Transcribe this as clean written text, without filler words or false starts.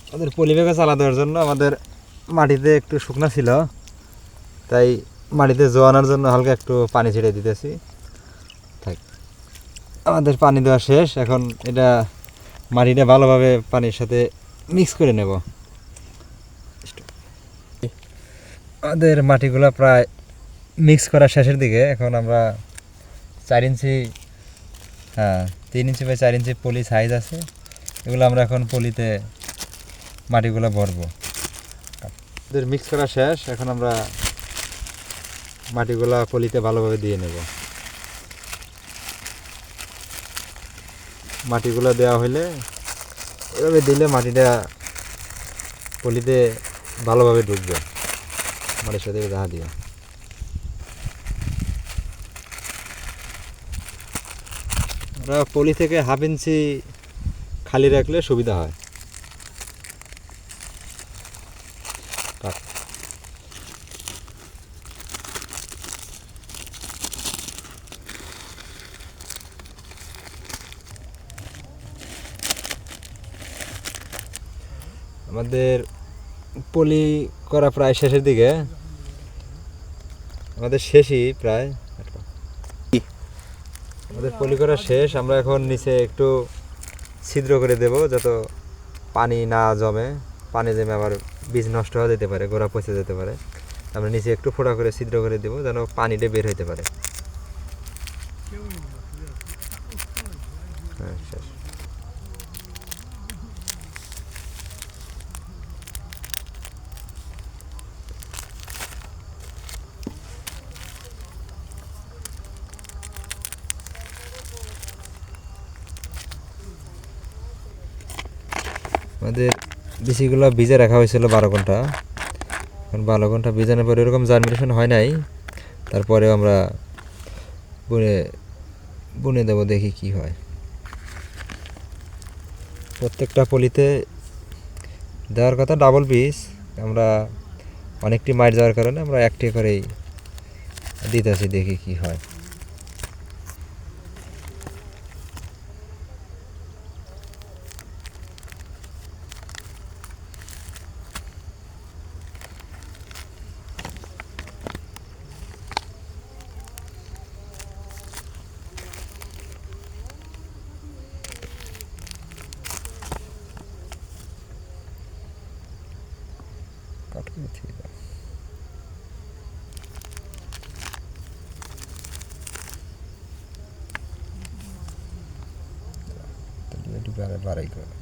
আমাদের পলিব্যাগে চালা দেওয়ার জন্য আমাদের মাটিতে একটু শুকনা ছিল, তাই মাটিতে জোয়ানোর জন্য হালকা একটু পানি ছেড়ে দিতেছি। থাক, আমাদের পানি দেওয়া শেষ। এখন এটা মাটিটা ভালোভাবে পানির সাথে মিক্স করে নেব। আমাদের মাটিগুলো প্রায় মিক্স করা শেষের দিকে। এখন আমরা 4 ইঞ্চি, 3 inch by 4 inch poly size আছে, এগুলো আমরা এখন পলিতে মাটিগুলো ভরবো। আমাদের মিক্স করা শেষ। এখন আমরা মাটিগুলা পলিতে ভালোভাবে দিয়ে নেব। মাটিগুলো দেওয়া হলে এভাবে দিলে মাটিটা পলিতে ভালোভাবে ঢুকবে। মাটির সাথে দেখা দিয়ে আমরা পলি থেকে 1/2 ইঞ্চি খালি রাখলে সুবিধা হয়। আমাদের পলি করা প্রায় শেষের দিকে, আমাদের শেষই প্রায়। আমাদের পলি করা শেষ। আমরা এখন নিচে একটু ছিদ্র করে দেব, যাতে পানি না জমে। পানি জমে আবার বীজ নষ্ট হয়ে যেতে পারে, গোড়া পচে যেতে পারে। আমরা নিচে একটু ফোঁটা করে ছিদ্র করে দেবো, যেন পানিটা বের হইতে পারে। হ্যাঁ, শেষ। আমাদের বিচিগুলো ভিজে রাখা হয়েছিল 12 ঘন্টা। এখন 12 ঘন্টা ভিজানোর পরে এরকম জার্মিনেশন হয় নাই, তারপরেও আমরা বুনে দেবো, দেখি কি হয়। প্রত্যেকটা পলিতে দেওয়ার কথা ডাবল পিস। আমরা অনেকটি মাইট যাওয়ার কারণে আমরা একটি করেই দিতেছি, দেখি কি হয়। বাড়াই করে